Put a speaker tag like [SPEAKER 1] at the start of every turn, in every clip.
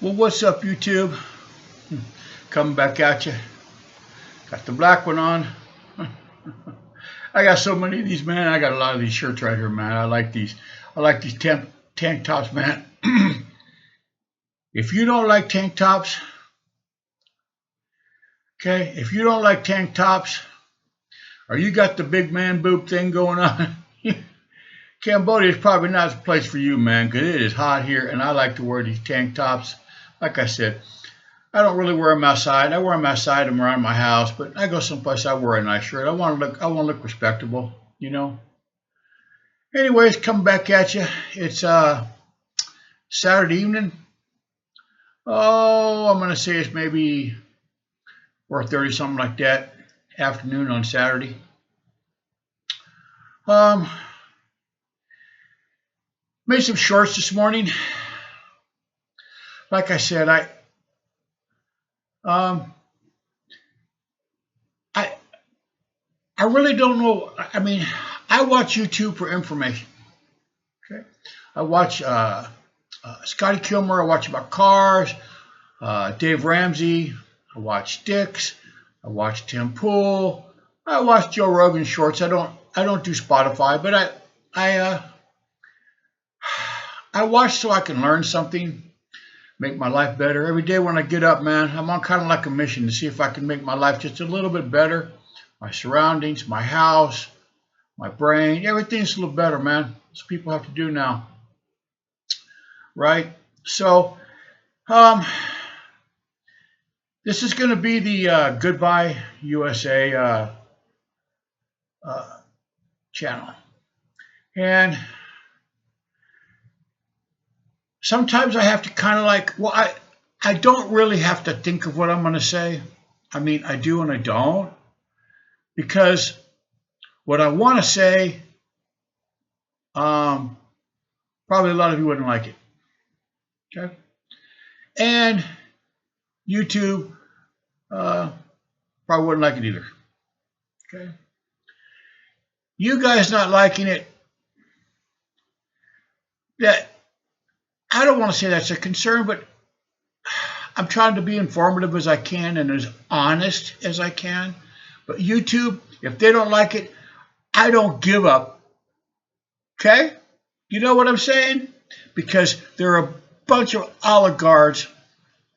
[SPEAKER 1] Well, what's up, YouTube? Coming back at you. Got the black one on. I got so many of these, man. I got a lot of these shirts right here, man. I like these. I like these tank tops, man. If you don't like tank tops, okay, if you don't like tank tops, or you got the big man boob thing going on, Cambodia is probably not the place for you, man, because it is hot here, and I like to wear these tank tops. Like I said, I don't really wear them outside. I wear them outside and around my house, but I go someplace, I wear a nice shirt. I want to look respectable, you know. Anyways, coming back at you. It's Saturday evening. Oh, I'm going to say it's maybe 4:30, something like that, afternoon on Saturday. Made some shorts this morning. Like I said, I really don't know. I mean, I watch YouTube for information. Okay, I watch Scotty Kilmer. I watch about cars. Dave Ramsey. I watch Dix. I watch Tim Pool. I watch Joe Rogan shorts. I don't do Spotify, but I watch so I can learn something, make my life better. Every day when I get up, man, I'm on kind of like a mission to see if I can make my life just a little bit better. My surroundings, my house, my brain, everything's a little better, man. That's what people have to do now, right? So, this is going to be the Goodbye USA channel. And sometimes I have to kind of like, well, I don't really have to think of what I'm going to say. I mean, I do and I don't. Because what I want to say, probably a lot of you wouldn't like it. Okay? And YouTube probably wouldn't like it either. Okay? You guys not liking it, that I don't want to say that's a concern, but I'm trying to be informative as I can and as honest as I can. But YouTube, if they don't like it, I don't give up. Okay? You know what I'm saying? Because there are a bunch of oligarchs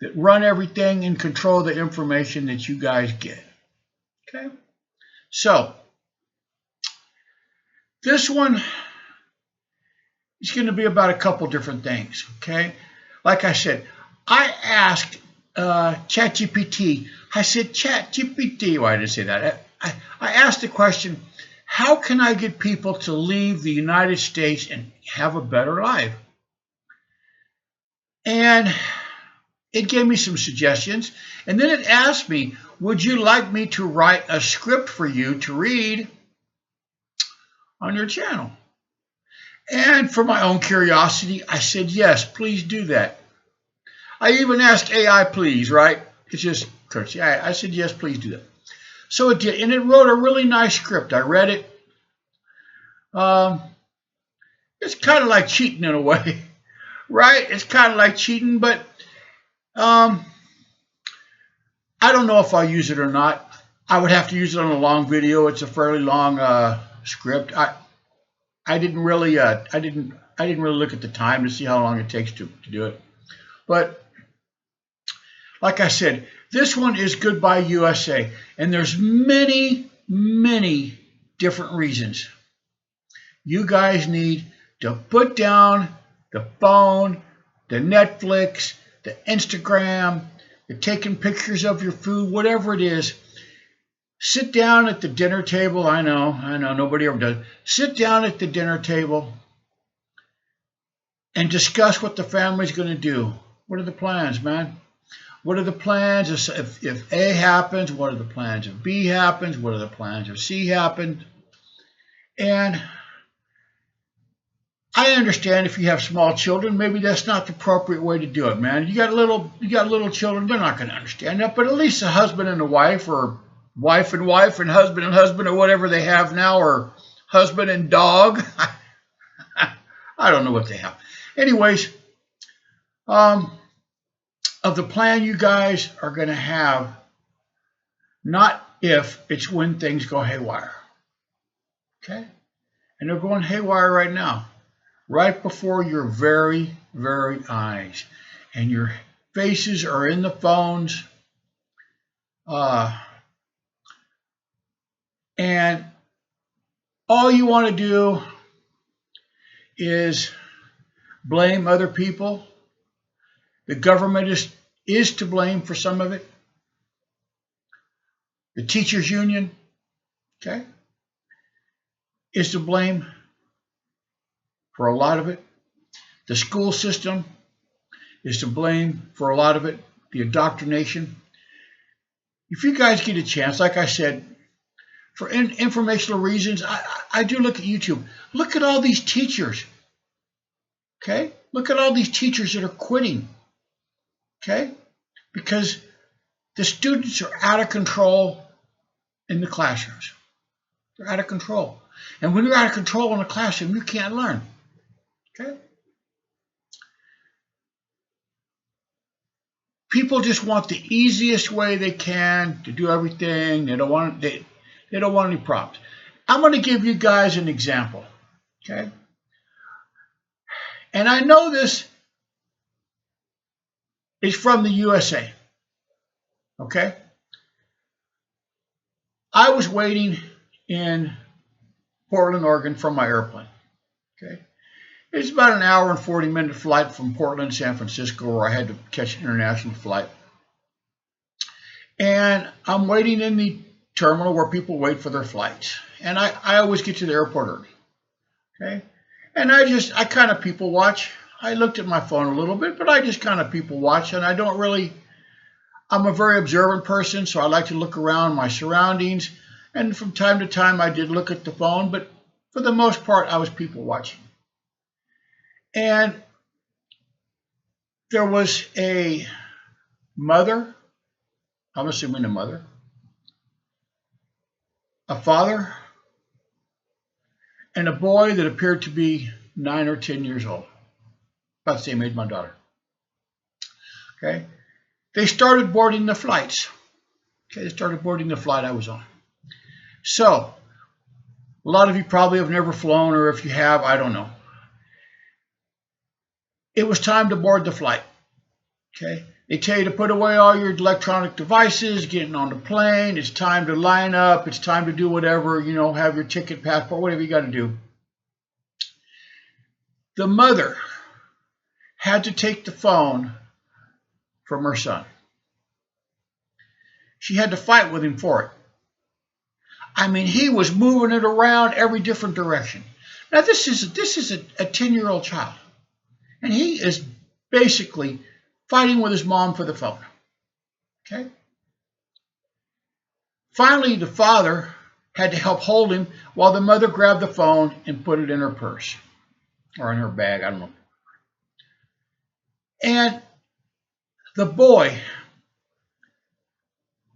[SPEAKER 1] that run everything and control the information that you guys get. Okay? So, this one is going to be about a couple different things. Okay? Like I said, I asked ChatGPT. I said, ChatGPT, why did I say that? I asked the question, how can I get people to leave the United States and have a better life? And it gave me some suggestions. And then it asked me, would you like me to write a script for you to read on your channel? And for my own curiosity, I said, yes, please do that. I even asked AI, please, right? It's just courtesy. I said, yes, please do that. So it did, and it wrote a really nice script. I read it. It's kind of like cheating in a way, right? It's kind of like cheating, but I don't know if I'll use it or not. I would have to use it on a long video. It's a fairly long script. I didn't really look at the time to see how long it takes to do it, but like I said, this one is Goodbye USA, and there's many, many different reasons. You guys need to put down the phone, the Netflix, the Instagram, the taking pictures of your food, whatever it is. Sit down at the dinner table. I know, nobody ever does. Sit down at the dinner table and discuss what the family's going to do. What are the plans, man? What are the plans if A happens? What are the plans if B happens? What are the plans if C happens? And I understand if you have small children, maybe that's not the appropriate way to do it, man. You got little children, they're not going to understand that. But at least a husband and a wife, or wife and husband, or whatever they have now, or husband and dog. I don't know what they have. Anyways, of the plan you guys are going to have, not if, it's when things go haywire. Okay? And they're going haywire right now, right before your very, very eyes. And your faces are in the phones. And all you want to do is blame other people. The government is to blame for some of it. The teachers union, okay, is to blame for a lot of it. The school system is to blame for a lot of it. The indoctrination. If you guys get a chance, like I said, for informational reasons, I do look at YouTube. Look at all these teachers. Okay? Look at all these teachers that are quitting. Okay? Because the students are out of control in the classrooms. They're out of control. And when you're out of control in a classroom, you can't learn. Okay? People just want the easiest way they can to do everything. They don't want any problems. I'm going to give you guys an example. Okay? And I know this is from the USA. Okay? I was waiting in Portland, Oregon for my airplane. Okay? It's about an hour and 40-minute flight from Portland to San Francisco, where I had to catch an international flight. And I'm waiting in the terminal where people wait for their flights. And I always get to the airport early. Okay? And I kind of people watch. I looked at my phone a little bit, but I just kind of people watch. And I'm a very observant person, so I like to look around my surroundings. And from time to time, I did look at the phone, but for the most part, I was people watching. And there was a mother, I'm assuming a mother, a father, and a boy that appeared to be 9 or 10 years old, about the same age as my daughter. Okay, they started boarding the flights. Okay, they started boarding the flight I was on. So, a lot of you probably have never flown, or if you have, I don't know. It was time to board the flight. Okay, they tell you to put away all your electronic devices, getting on the plane. It's time to line up. It's time to do whatever, have your ticket, passport, whatever you got to do. The mother had to take the phone from her son. She had to fight with him for it. I mean, he was moving it around every different direction. Now, this is a 10-year-old child. And he is basically fighting with his mom for the phone. Okay? Finally, the father had to help hold him while the mother grabbed the phone and put it in her purse. Or in her bag, I don't know. And the boy,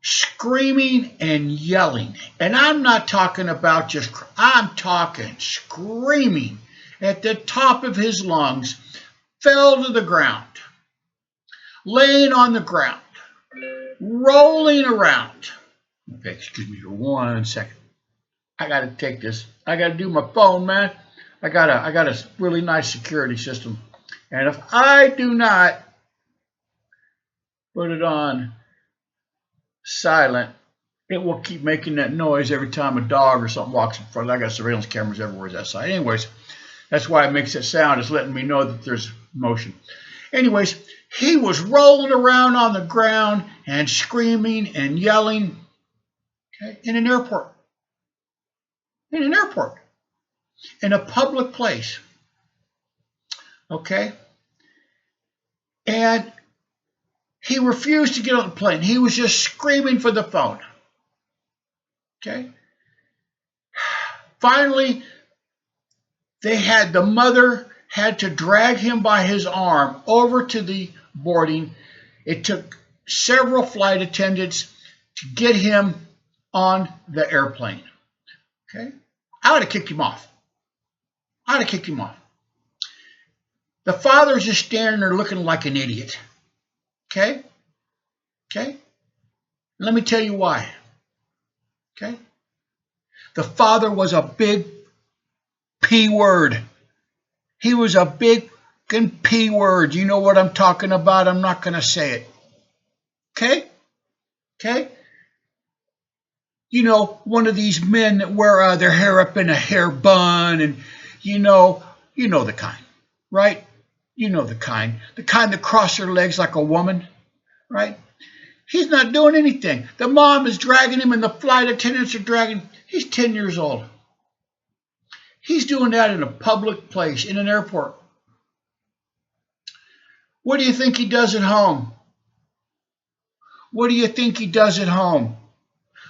[SPEAKER 1] screaming and yelling. And I'm not talking about I'm talking screaming at the top of his lungs, fell to the ground, laying on the ground, rolling around. Okay, excuse me for 1 second. I got to take this. I got to do my phone, man. I got a really nice security system. And if I do not put it on silent, it will keep making that noise every time a dog or something walks in front. I got surveillance cameras everywhere that side. Anyways, that's why it makes that sound. It's letting me know that there's motion. Anyways, he was rolling around on the ground and screaming and yelling, okay, in an airport. In an airport. In a public place. Okay? And he refused to get on the plane. He was just screaming for the phone. Okay? Finally, the mother had to drag him by his arm over to the boarding. It took several flight attendants to get him on the airplane. Okay? I would have kicked him off. I would have kicked him off. The father's just standing there looking like an idiot. Okay? Okay? Let me tell you why. Okay? The father was a big P word. He was a big P word. You know what I'm talking about? I'm not going to say it. Okay? Okay? You know, one of these men that wear their hair up in a hair bun, and you know the kind, right? You know the kind that cross their legs like a woman, right? He's not doing anything. The mom is dragging him, and the flight attendants are dragging him. He's 10 years old. He's doing that in a public place, in an airport. What do you think he does at home? What do you think he does at home?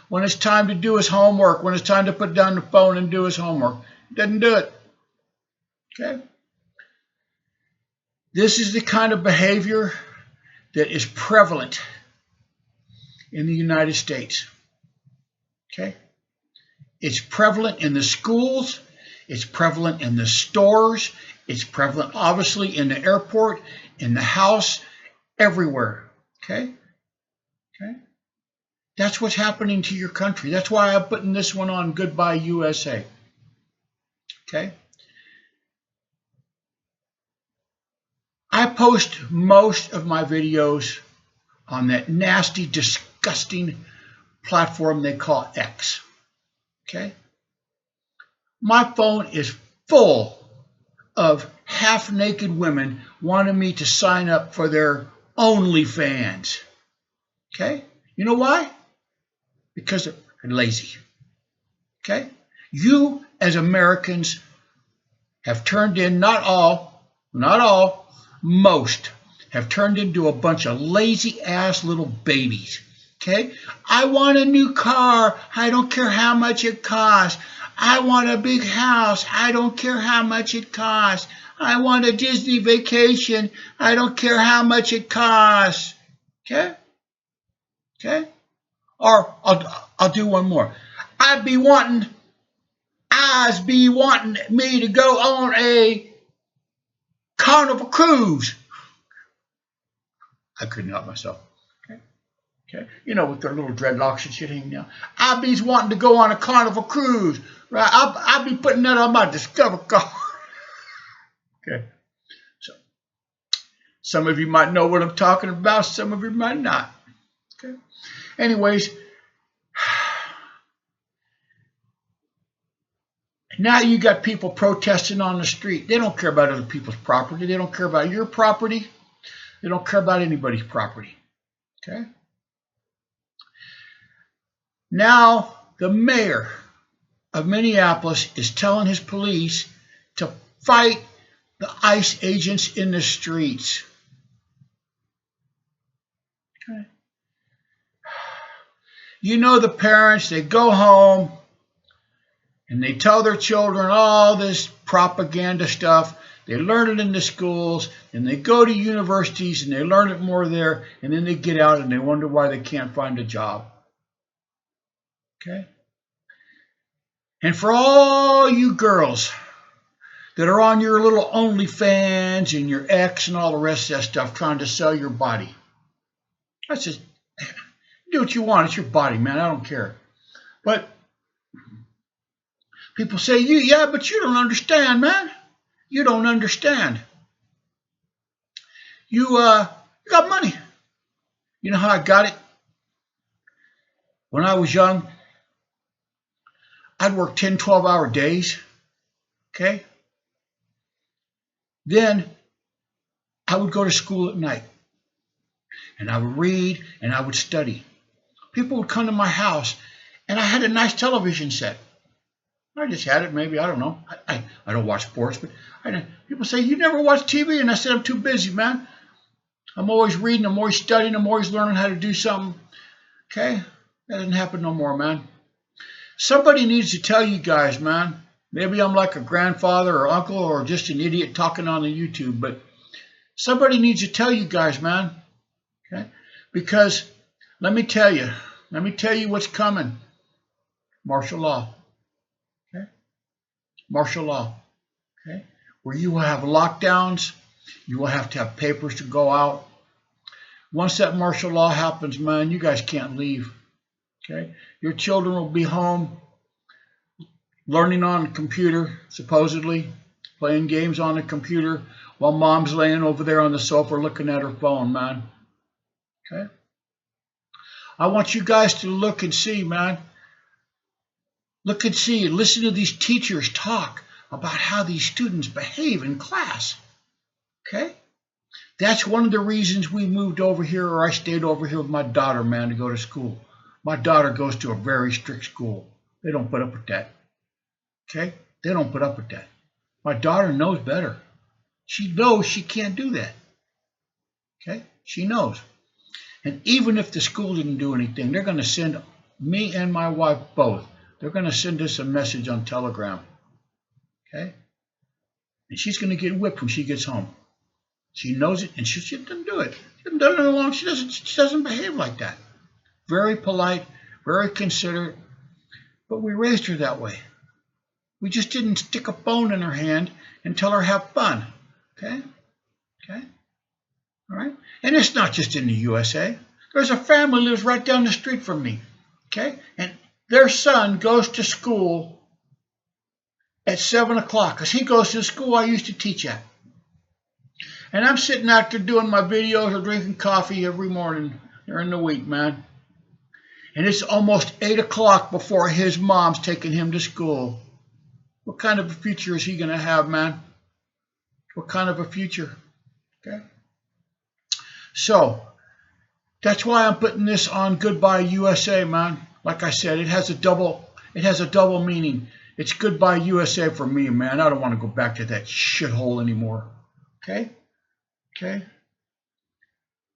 [SPEAKER 1] When it's time to do his homework, when it's time to put down the phone and do his homework, he doesn't do it. Okay? This is the kind of behavior that is prevalent in the United States. Okay? It's prevalent in the schools. It's prevalent in the stores. It's prevalent, obviously, in the airport, in the house, everywhere. Okay? Okay? That's what's happening to your country. That's why I'm putting this one on Goodbye USA. Okay? I post most of my videos on that nasty, disgusting platform they call X. Okay? My phone is full of half-naked women wanting me to sign up for their OnlyFans. Okay? You know why? Because they're lazy. Okay? You, as Americans, have turned in, not all, most, have turned into a bunch of lazy-ass little babies. Okay? I want a new car. I don't care how much it costs. I want a big house. I don't care how much it costs. I want a Disney vacation. I don't care how much it costs. Okay? Okay? Or I'll do one more. I'd be wanting me to go on a Carnival cruise. I couldn't help myself. Okay? Okay? You know, with their little dreadlocks and shit hanging down. I'd be wanting to go on a Carnival cruise. Right? I'll be putting that on my Discover car. Okay. So, some of you might know what I'm talking about. Some of you might not. Okay. Anyways, now you got people protesting on the street. They don't care about other people's property. They don't care about your property. They don't care about anybody's property. Okay. Now the mayor of Minneapolis is telling his police to fight the ICE agents in the streets. Okay. You know the parents, they go home and they tell their children all this propaganda stuff. They learn it in the schools, and they go to universities and they learn it more there, and then they get out and they wonder why they can't find a job. Okay? And for all you girls that are on your little OnlyFans and your X and all the rest of that stuff trying to sell your body, that's just, do what you want. It's your body, man. I don't care. But people say, yeah, but you don't understand, man. You don't understand. You got money. You know how I got it? When I was young, I'd work 10, 12-hour days. Okay? Then I would go to school at night. And I would read and I would study. People would come to my house, and I had a nice television set. I just had it, maybe, I don't know. I don't watch sports, but people say, you never watch TV? And I said, I'm too busy, man. I'm always reading, I'm always studying, I'm always learning how to do something. Okay? That doesn't happen no more, man. Somebody needs to tell you guys, man. Maybe I'm like a grandfather or uncle or just an idiot talking on the YouTube, but somebody needs to tell you guys, man. Okay? Because let me tell you what's coming. Martial law. Okay? Martial law. Okay? Where you will have lockdowns, you will have to have papers to go out, Once that martial law happens, man, you guys can't leave. Okay? Your children will be home learning on a computer, supposedly, playing games on a computer, while mom's laying over there on the sofa looking at her phone, man. Okay? I want you guys to look and see, man. Look and see, listen to these teachers talk about how these students behave in class. Okay? That's one of the reasons we moved over here, or I stayed over here with my daughter, man, to go to school. My daughter goes to a very strict school. They don't put up with that. Okay? They don't put up with that. My daughter knows better. She knows she can't do that. Okay? She knows. And even if the school didn't do anything, they're going to send me and my wife both. They're going to send us a message on Telegram. Okay? And she's going to get whipped when she gets home. She knows it, and she doesn't do it. She hasn't done it in a long. She doesn't behave like that. Very polite, very considerate. But we raised her that way. We just didn't stick a phone in her hand and tell her have fun. Okay? Okay? All right? And it's not just in the USA. There's a family who lives right down the street from me. Okay? And their son goes to school at 7 o'clock because he goes to the school I used to teach at. And I'm sitting out there doing my videos or drinking coffee every morning during the week, man. And it's almost 8 o'clock before his mom's taking him to school. What kind of a future is he going to have, man? What kind of a future? Okay. So, that's why I'm putting this on Goodbye USA, man. Like I said, it has a double meaning. It's Goodbye USA for me, man. I don't want to go back to that shithole anymore. Okay? Okay?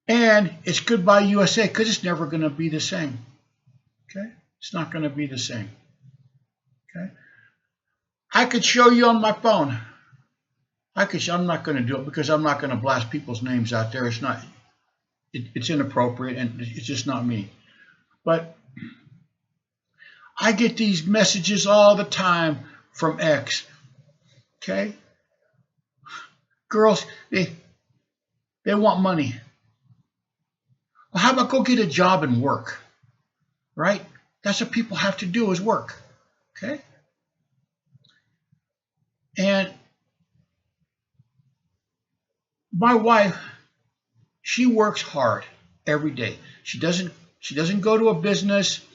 [SPEAKER 1] And it's Goodbye USA because it's never going to be the same. Okay? It's not going to be the same. Okay? I could show you on my phone. I'm not going to do it because I'm not going to blast people's names out there. It's inappropriate and it's just not me. But I get these messages all the time from X. Okay? Girls, they want money. Well, how about go get a job and work? Right? That's what people have to do is work. Okay? And my wife, she works hard every day. She doesn't go to a business.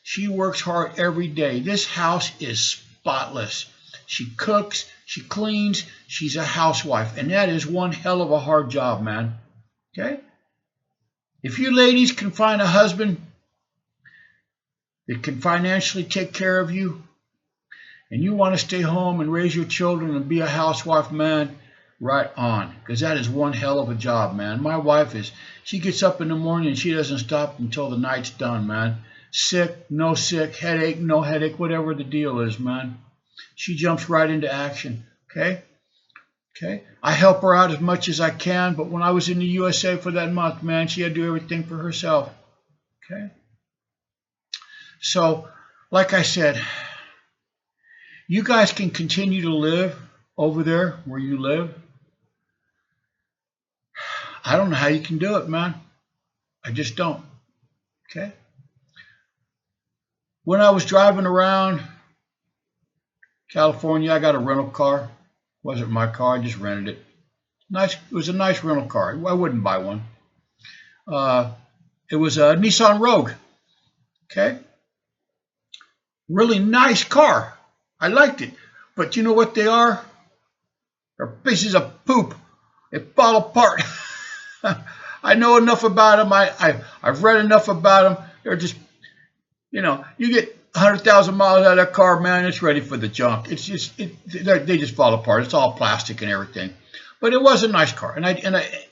[SPEAKER 1] She works hard every day. This house is spotless. She cooks, she cleans, she's a housewife. And that is one hell of a hard job, man. Okay? If you ladies can find a husband that can financially take care of you, and you want to stay home and raise your children and be a housewife, man, right on. Because that is one hell of a job, man. My wife she gets up in the morning and she doesn't stop until the night's done, man. Sick, no sick, headache, no headache, whatever the deal is, man. She jumps right into action, okay? Okay? I help her out as much as I can, but when I was in the USA for that month, man, she had to do everything for herself, okay? So, like I said, you guys can continue to live over there where you live. I don't know how you can do it, man. I just don't. Okay? When I was driving around California, I got a rental car. It wasn't my car, I just rented it. Nice. It was a nice rental car. I wouldn't buy one. It was a Nissan Rogue. Okay? Really nice car. I liked it. But you know what they are? They're pieces of poop. They fall apart. I know enough about them. I've read enough about them. They're just, you get 100,000 miles out of that car, man, it's ready for the junk. It's just, they just fall apart. It's all plastic and everything. But it was a nice car, and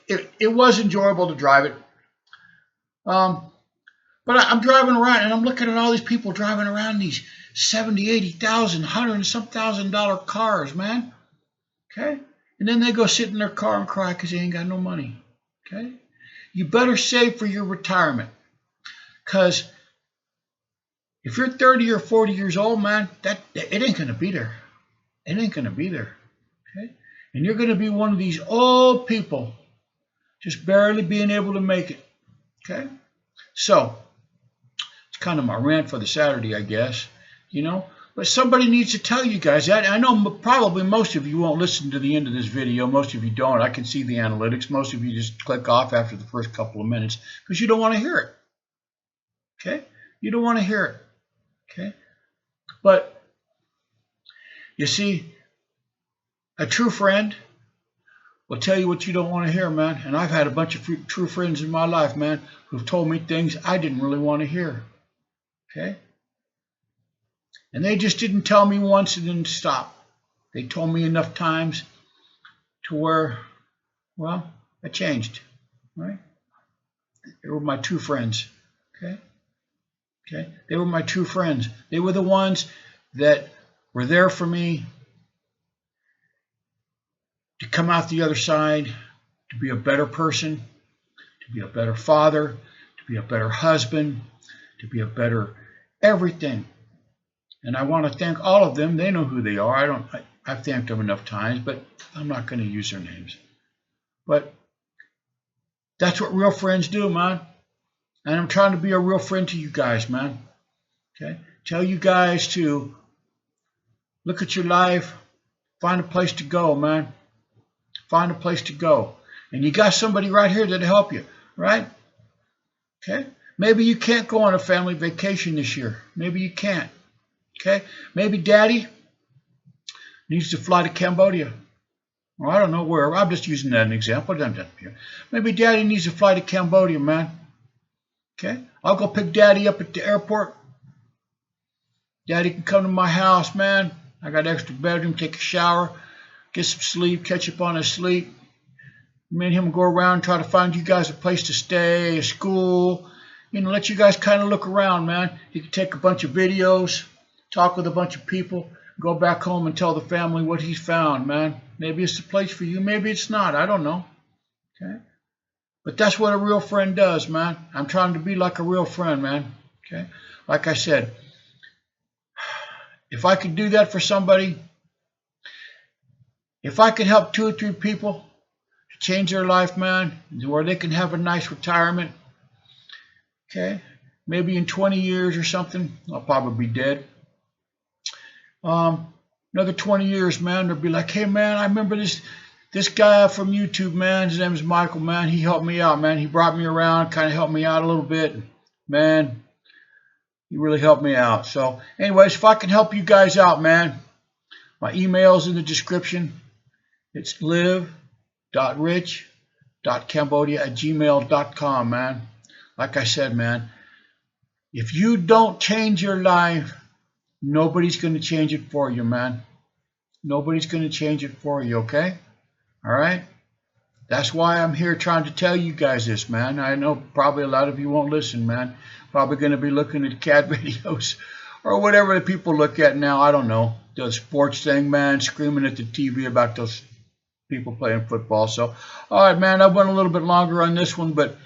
[SPEAKER 1] it was enjoyable to drive it. But I'm driving around, and I'm looking at all these people driving around these $70,000, $80,000, $100 and some $1,000 cars, man. Okay? And then they go sit in their car and cry because they ain't got no money. Okay? You better save for your retirement. Because if you're 30 or 40 years old, man, it ain't going to be there. It ain't going to be there. Okay? And you're going to be one of these old people just barely being able to make it. Okay, so it's kind of my rant for the Saturday, I guess. But somebody needs to tell you guys that. I know probably most of you won't listen to the end of this video. Most of you don't. I can see the analytics. Most of you just click off after the first couple of minutes because you don't want to hear it. Okay? You don't want to hear it. Okay? But you see, a true friend will tell you what you don't want to hear, man. And I've had a bunch of true friends in my life, man, who've told me things I didn't really want to hear. Okay? And they just didn't tell me once and then stop. They told me enough times to where, well, I changed, right? They were my true friends, okay? Okay? They were my true friends. They were the ones that were there for me to come out the other side, to be a better person, to be a better father, to be a better husband, to be a better everything. And I want to thank all of them. They know who they are. I've thanked them enough times, but I'm not going to use their names. But that's what real friends do, man. And I'm trying to be a real friend to you guys, man. Okay? Tell you guys to look at your life, find a place to go, man. Find a place to go. And you got somebody right here that'll help you, right? Okay? Maybe you can't go on a family vacation this year. Maybe you can't. Okay, maybe Daddy needs to fly to Cambodia. Or I don't know where. I'm just using that as an example. Maybe Daddy needs to fly to Cambodia, man. Okay, I'll go pick Daddy up at the airport. Daddy can come to my house, man. I got an extra bedroom, take a shower, get some sleep, catch up on his sleep. Me and him go around and try to find you guys a place to stay, a school. Let you guys kind of look around, man. He can take a bunch of videos, talk with a bunch of people, go back home and tell the family what he's found, man. Maybe it's the place for you, maybe it's not. I don't know. Okay? But that's what a real friend does, man. I'm trying to be like a real friend, man. Okay? Like I said, if I could do that for somebody, if I could help 2 or 3 people to change their life, man, where they can have a nice retirement, okay? Maybe in 20 years or something, I'll probably be dead. Another 20 years, man, they'll be like, hey, man, I remember this guy from YouTube, man. His name is Michael, man. He helped me out, man. He brought me around, kind of helped me out a little bit. Man, he really helped me out. So, anyways, if I can help you guys out, man, my email's in the description. It's live.rich.cambodia@gmail.com, man. Like I said, man, if you don't change your life, nobody's going to change it for you, man. Nobody's going to change it for you, okay? All right? That's why I'm here trying to tell you guys this, man. I know probably a lot of you won't listen, man. Probably going to be looking at cat videos or whatever the people look at now. I don't know. The sports thing, man, screaming at the TV about those people playing football. So, all right, man, I went a little bit longer on this one, but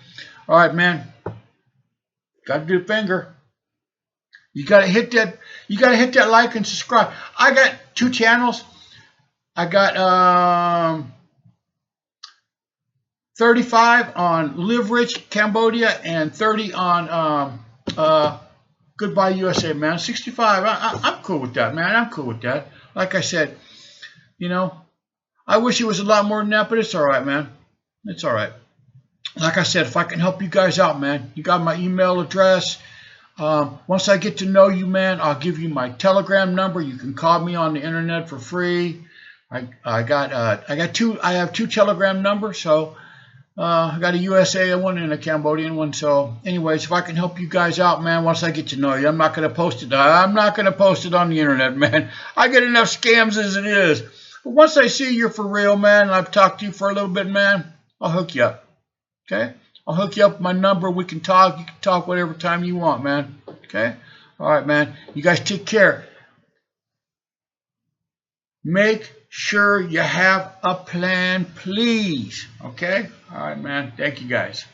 [SPEAKER 1] all right, man. Got to do a finger. You got to hit that. You got to hit that like and subscribe. I got 2 channels. I got 35 on Live Rich Cambodia and 30 on Goodbye USA, man. 65. I'm cool with that, man. I'm cool with that. Like I said, I wish it was a lot more than that, but it's all right, man. It's all right. Like I said, if I can help you guys out, man, you got my email address. Once I get to know you, man, I'll give you my Telegram number. You can call me on the internet for free. I have 2 Telegram numbers, so I got a USA one and a Cambodian one. So, anyways, if I can help you guys out, man, once I get to know you, I'm not going to post it. I'm not going to post it on the internet, man. I get enough scams as it is. But once I see you're for real, man, and I've talked to you for a little bit, man, I'll hook you up. Okay? I'll hook you up with my number. We can talk. You can talk whatever time you want, man. Okay? All right, man. You guys take care. Make sure you have a plan, please. Okay? All right, man. Thank you, guys.